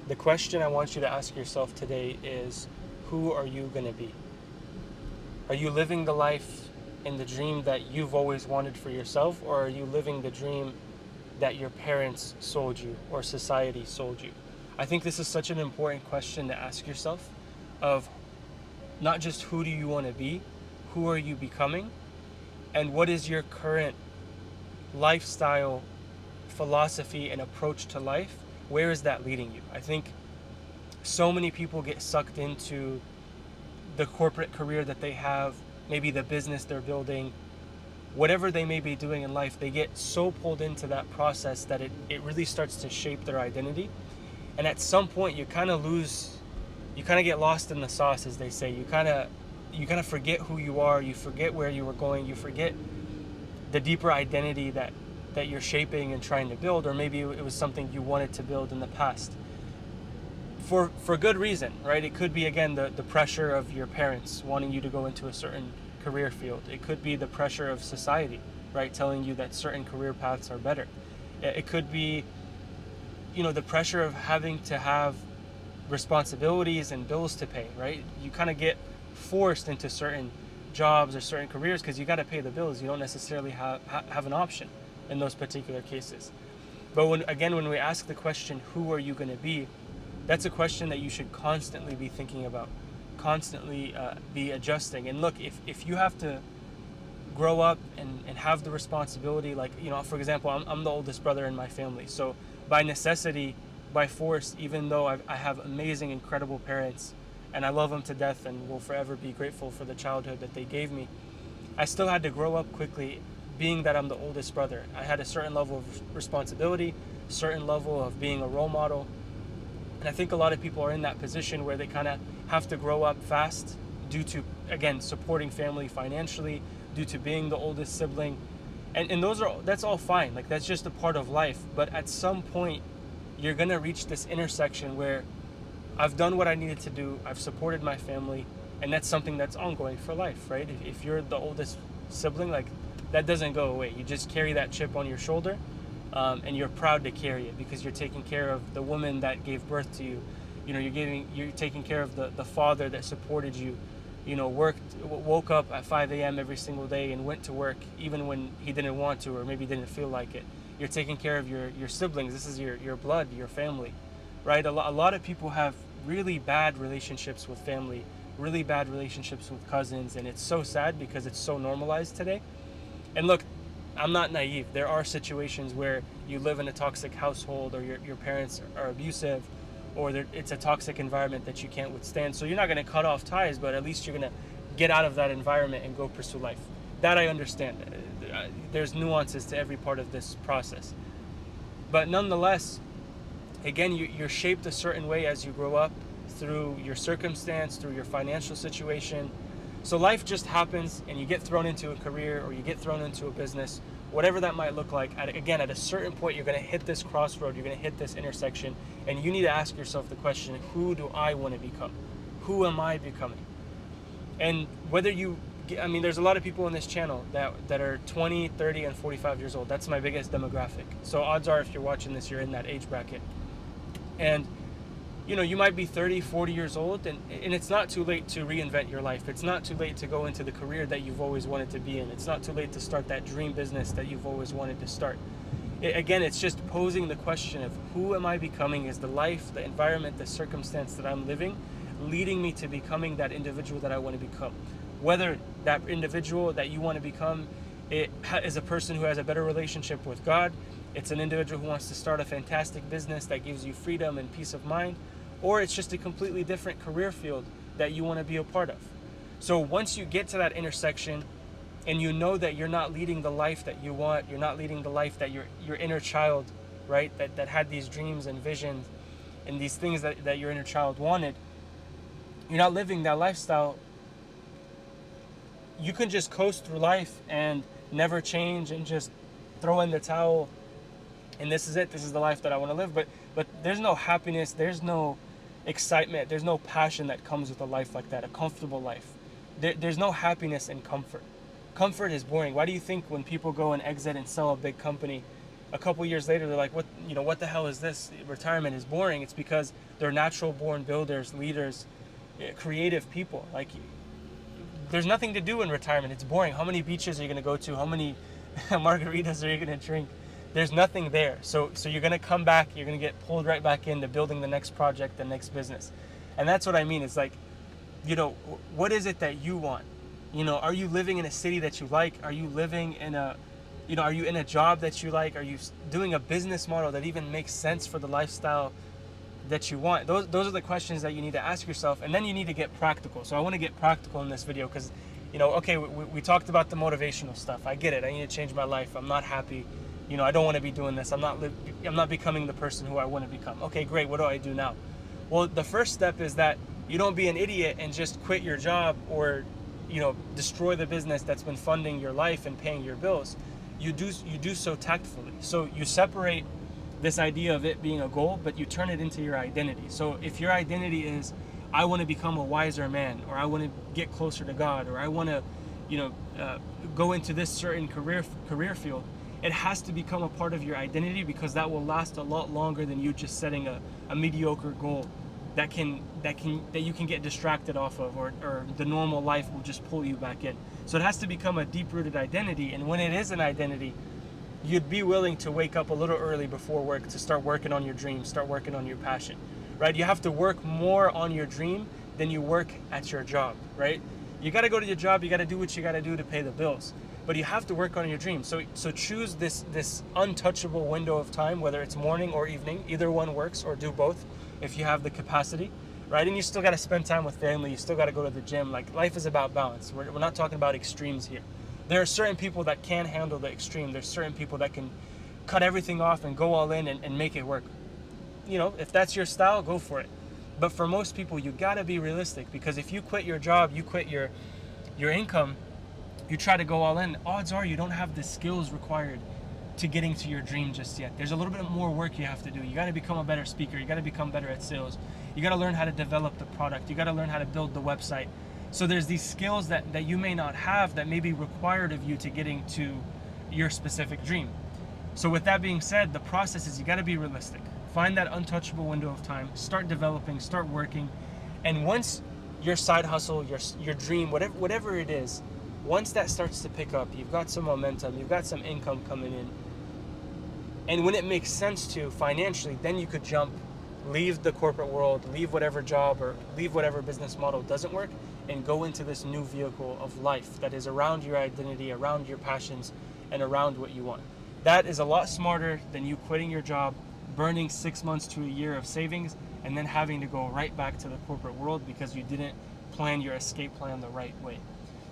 The question I want you to ask yourself today is, who are you going to be? Are you living the life in the dream that you've always wanted for yourself, or are you living the dream that your parents sold you or society sold you? I think this is such an important question to ask yourself, of not just who do you want to be, who are you becoming, and what is your current lifestyle, philosophy, and approach to life? Where is that leading you? I think so many people get sucked into the corporate career that they have, maybe the business they're building, whatever they may be doing in life, they get so pulled into that process that it really starts to shape their identity. And at some point you kind of get lost in the sauce, as they say. You kind of forget who you are, you forget where you were going, you forget the deeper identity that you're shaping and trying to build, or maybe it was something you wanted to build in the past for good reason, right? It could be, again, the pressure of your parents wanting you to go into a certain career field. It could be the pressure of society, right, telling you that certain career paths are better. It could be, the pressure of having to have responsibilities and bills to pay, right? You kind of get forced into certain jobs or certain careers because you got to pay the bills. You don't necessarily have an option in those particular cases. But when we ask the question, who are you going to be? That's a question that you should constantly be thinking about, constantly be adjusting. And look, if you have to grow up and have the responsibility, like, for example, I'm the oldest brother in my family. So by necessity, by force, even though I have amazing, incredible parents, and I love them to death and will forever be grateful for the childhood that they gave me, I still had to grow up quickly, being that I'm the oldest brother. I had a certain level of responsibility, certain level of being a role model. And I think a lot of people are in that position where they kind of have to grow up fast due to, again, supporting family financially, due to being the oldest sibling. And that's all fine. Like, that's just a part of life. But at some point, you're going to reach this intersection where I've done what I needed to do, I've supported my family, and that's something that's ongoing for life, right? If you're the oldest sibling, like, that doesn't go away. You just carry that chip on your shoulder, and you're proud to carry it because you're taking care of the woman that gave birth to you. You're taking care of the father that supported you. Woke up at 5 a.m. every single day and went to work even when he didn't want to, or maybe didn't feel like it. You're taking care of your siblings. This is your blood, your family, right? A lot of people have really bad relationships with family, really bad relationships with cousins, and it's so sad because it's so normalized today. And look, I'm not naive. There are situations where you live in a toxic household, or your parents are abusive, or it's a toxic environment that you can't withstand. So you're not going to cut off ties, but at least you're going to get out of that environment and go pursue life. That I understand. There's nuances to every part of this process. But nonetheless, again, you're shaped a certain way as you grow up, through your circumstance, through your financial situation. So life just happens, and you get thrown into a career, or you get thrown into a business, whatever that might look like. At a certain point, you're going to hit this crossroad, you're going to hit this intersection, and you need to ask yourself the question, who do I want to become? Who am I becoming? And there's a lot of people in this channel that are 20, 30, and 45 years old. That's my biggest demographic. So odds are, if you're watching this, you're in that age bracket. And you might be 30, 40 years old, and it's not too late to reinvent your life. It's not too late to go into the career that you've always wanted to be in. It's not too late to start that dream business that you've always wanted to start. Again, it's just posing the question of, who am I becoming? Is the life, the environment, the circumstance that I'm living leading me to becoming that individual that I want to become? Whether that individual that you want to become is a person who has a better relationship with God, it's an individual who wants to start a fantastic business that gives you freedom and peace of mind, or it's just a completely different career field that you want to be a part of. So once you get to that intersection, and you know that you're not leading the life that you want, you're not leading the life that your inner child, right, that had these dreams and visions and these things that your inner child wanted, you're not living that lifestyle, you can just coast through life and never change and just throw in the towel, and this is it, this is the life that I want to live. But there's no happiness, there's no excitement, there's no passion that comes with a life like that, a comfortable life. There's no happiness in comfort. Comfort is boring. Why do you think when people go and exit and sell a big company, a couple years later they're like, what the hell is this? Retirement is boring. It's because they're natural born builders, leaders, creative people. Like, there's nothing to do in retirement. It's boring. How many beaches are you going to go to? How many margaritas are you going to drink? There's nothing there. So you're going to come back. You're going to get pulled right back into building the next project, the next business. And that's what I mean. It's like, what is it that you want? Are you living in a city that you like? Are you living in are you in a job that you like? Are you doing a business model that even makes sense for the lifestyle that you want? Those are the questions that you need to ask yourself, and then you need to get practical. So I want to get practical in this video because, okay, we talked about the motivational stuff. I get it. I need to change my life. I'm not happy. I don't want to be doing this. I'm not becoming the person who I want to become. Okay, great. What do I do now? Well, the first step is that you don't be an idiot and just quit your job or, destroy the business that's been funding your life and paying your bills. You do so tactfully. So you separate this idea of it being a goal, but you turn it into your identity. So if your identity is, I want to become a wiser man, or I want to get closer to God, or I want to, go into this certain career field, it has to become a part of your identity, because that will last a lot longer than you just setting a mediocre goal that you can get distracted off of, or the normal life will just pull you back in. So it has to become a deep-rooted identity, and when it is an identity, you'd be willing to wake up a little early before work to start working on your dream, start working on your passion, right? You have to work more on your dream than you work at your job, right? You got to go to your job, you got to do what you got to do to pay the bills, but you have to work on your dream. So choose this untouchable window of time, whether it's morning or evening. Either one works, or do both if you have the capacity, right? And you still got to spend time with family. You still got to go to the gym. Like, life is about balance. We're not talking about extremes here. There are certain people that can handle the extreme. There's certain people that can cut everything off and go all in and make it work. If that's your style, go for it. But for most people, you got to be realistic, because if you quit your job, you quit your income, you try to go all in, odds are you don't have the skills required to getting to your dream just yet. There's a little bit more work you have to do. You got to become a better speaker. You got to become better at sales. You got to learn how to develop the product. You got to learn how to build the website. So there's these skills that you may not have that may be required of you to getting to your specific dream. So with that being said, the process is you got to be realistic. Find that untouchable window of time. Start developing, start working. And once your side hustle, your dream, whatever it is, once that starts to pick up, you've got some momentum, you've got some income coming in. And when it makes sense to financially, then you could leave the corporate world, leave whatever job or leave whatever business model doesn't work, and go into this new vehicle of life that is around your identity, around your passions, and around what you want. That is a lot smarter than you quitting your job, burning 6 months to a year of savings, and then having to go right back to the corporate world because you didn't plan your escape plan the right way.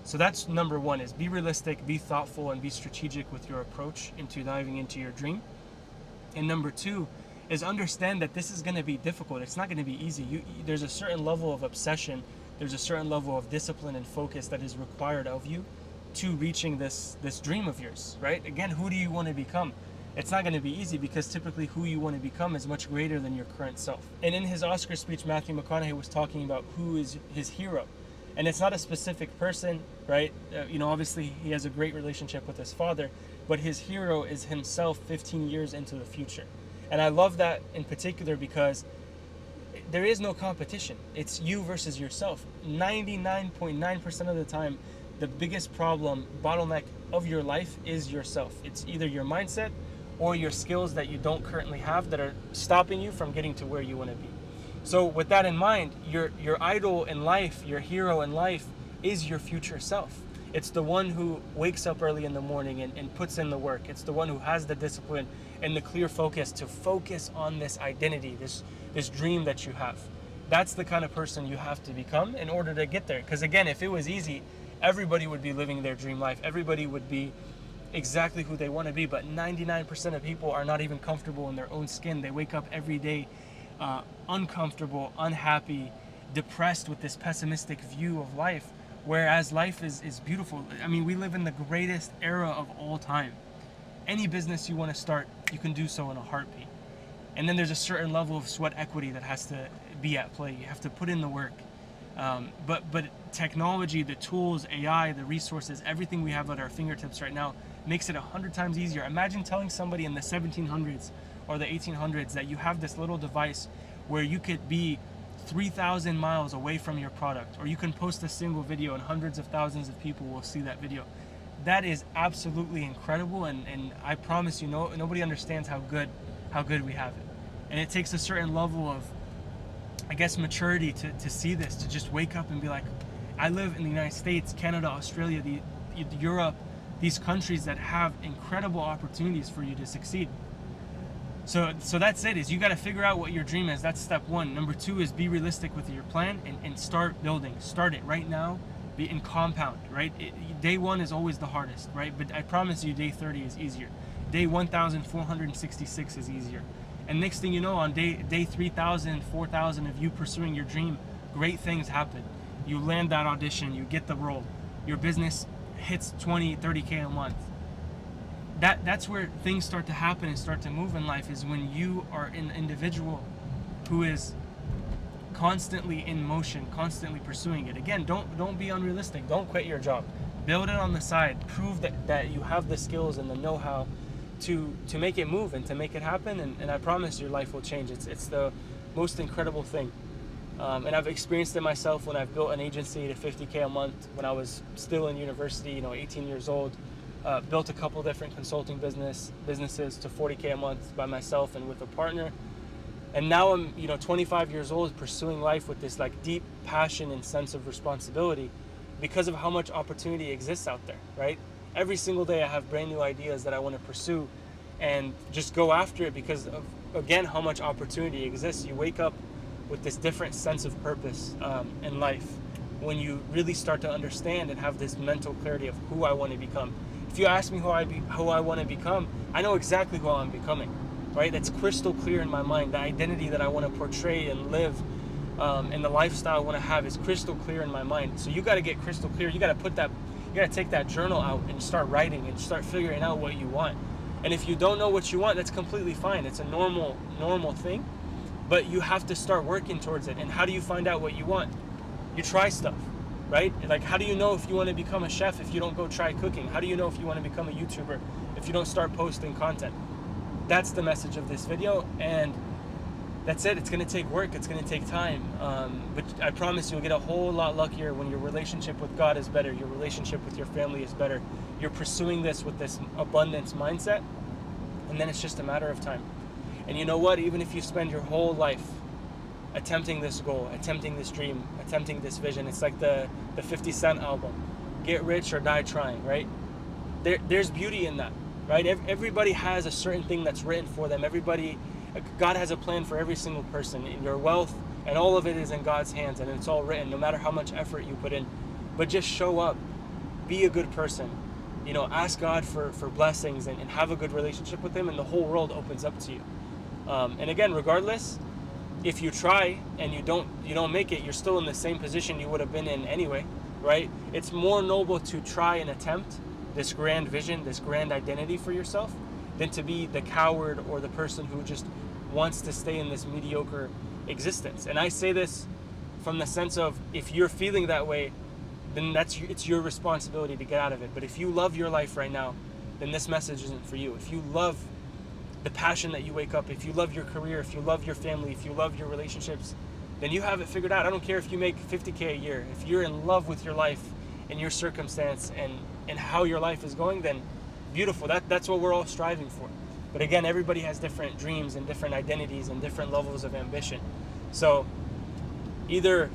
So that's number one, is be realistic, be thoughtful, and be strategic with your approach into diving into your dream. And number two is understand that this is going to be difficult. It's not going to be easy. There's a certain level of obsession. There's a certain level of discipline and focus that is required of you to reaching this dream of yours, right? Again, who do you want to become? It's not going to be easy, because typically who you want to become is much greater than your current self. And in his Oscar speech, Matthew McConaughey was talking about who is his hero. And it's not a specific person, right? Obviously he has a great relationship with his father, but his hero is himself 15 years into the future. And I love that in particular because there is no competition. It's you versus yourself. 99.9% of the time, the biggest bottleneck of your life is yourself. It's either your mindset or your skills that you don't currently have that are stopping you from getting to where you want to be. So with that in mind, your idol in life, your hero in life, is your future self. It's the one who wakes up early in the morning and puts in the work. It's the one who has the discipline and the clear focus to focus on this identity, this dream that you have. That's the kind of person you have to become in order to get there. Because again, if it was easy, everybody would be living their dream life. Everybody would be exactly who they want to be. But 99% of people are not even comfortable in their own skin. They wake up every day uncomfortable, unhappy, depressed with this pessimistic view of life, whereas life is beautiful. I mean, we live in the greatest era of all time. Any business you want to start, you can do so in a heartbeat. And then there's a certain level of sweat equity that has to be at play. You have to put in the work. But technology, the tools, AI, the resources, everything we have at our fingertips right now makes it 100 times easier. Imagine telling somebody in the 1700s or the 1800s that you have this little device where you could be 3,000 miles away from your product, or you can post a single video and hundreds of thousands of people will see that video. That is absolutely incredible, and I promise you, nobody understands how good we have it. And it takes a certain level of, I guess, maturity to see this, to just wake up and be like, I live in the United States, Canada, Australia, Europe, these countries that have incredible opportunities for you to succeed. So that's it, is you got to figure out what your dream is. That's step one. Number two is be realistic with your plan and start building. Start it right now. Be in compound, right? Day one is always the hardest, right? But I promise you, day 30 is easier. Day 1,466 is easier. And next thing you know, on day 3,000, 4,000 of you pursuing your dream, great things happen. You land that audition, you get the role. Your business hits 20, 30K a month. That's where things start to happen and start to move in life, is when you are an individual who is constantly in motion, constantly pursuing it. Again, don't be unrealistic. Don't quit your job. Build it on the side. Prove that you have the skills and the know-how to make it move and to make it happen, and I promise your life will change. It's the most incredible thing. And I've experienced it myself when I've built an agency to 50K a month when I was still in university, 18 years old. Built a couple different consulting businesses to 40K a month by myself and with a partner. And now I'm 25 years old, pursuing life with this like deep passion and sense of responsibility because of how much opportunity exists out there, right? Every single day I have brand new ideas that I want to pursue and just go after it because of, again, how much opportunity exists. You wake up with this different sense of purpose in life when you really start to understand and have this mental clarity of who I want to become. If you ask me who I want to become, I know exactly who I'm becoming, right? That's crystal clear in my mind. The identity that I want to portray and live and the lifestyle I want to have is crystal clear in my mind. So you got to get crystal clear. You got to take that journal out and start writing and start figuring out what you want. And if you don't know what you want, that's completely fine. It's a normal thing, but you have to start working towards it. And how do you find out what you want? You try stuff. Right? Like, how do you know if you want to become a chef if you don't go try cooking? How do you know if you want to become a YouTuber if you don't start posting content? That's the message of this video, and that's it. It's going to take work. It's going to take time. But I promise you'll get a whole lot luckier when your relationship with God is better, your relationship with your family is better. You're pursuing this with this abundance mindset, and then it's just a matter of time. And you know what? Even if you spend your whole life attempting this goal, attempting this dream, attempting this vision. It's like the 50 Cent album, Get Rich or Die Trying, right? There's beauty in that, right? Everybody has a certain thing that's written for them. God has a plan for every single person. In your wealth and all of it is in God's hands, and it's all written, no matter how much effort you put in. But just show up, be a good person, ask God for blessings and have a good relationship with Him, and the whole world opens up to you. And again, regardless, if you try and you don't make it, you're still in the same position you would have been in anyway, right? It's more noble to try and attempt this grand vision, this grand identity for yourself, than to be the coward or the person who just wants to stay in this mediocre existence. And I say this from the sense of, if you're feeling that way, then it's your responsibility to get out of it. But if you love your life right now, then this message isn't for you. If you love the passion that you wake up, if you love your career, if you love your family, if you love your relationships, then you have it figured out. I don't care if you make 50K a year. If you're in love with your life and your circumstance and how your life is going, then beautiful. That's what we're all striving for. But again, everybody has different dreams and different identities and different levels of ambition. So either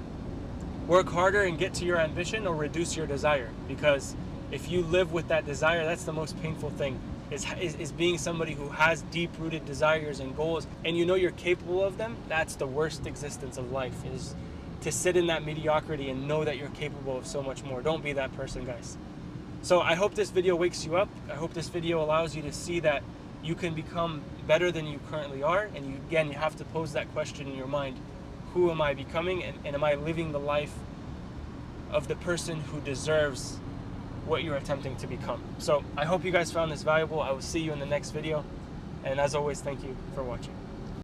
work harder and get to your ambition, or reduce your desire. Because if you live with that desire, that's the most painful thing. Is being somebody who has deep-rooted desires and goals, and you're capable of them. That's the worst existence of life, is to sit in that mediocrity and know that you're capable of so much more. Don't be that person, guys. So I hope this video wakes you up. I hope this video allows you to see that you can become better than you currently are. And you have to pose that question in your mind: who am I becoming, and am I living the life of the person who deserves what you're attempting to become? So I hope you guys found this valuable. I will see you in the next video, and as always, thank you for watching.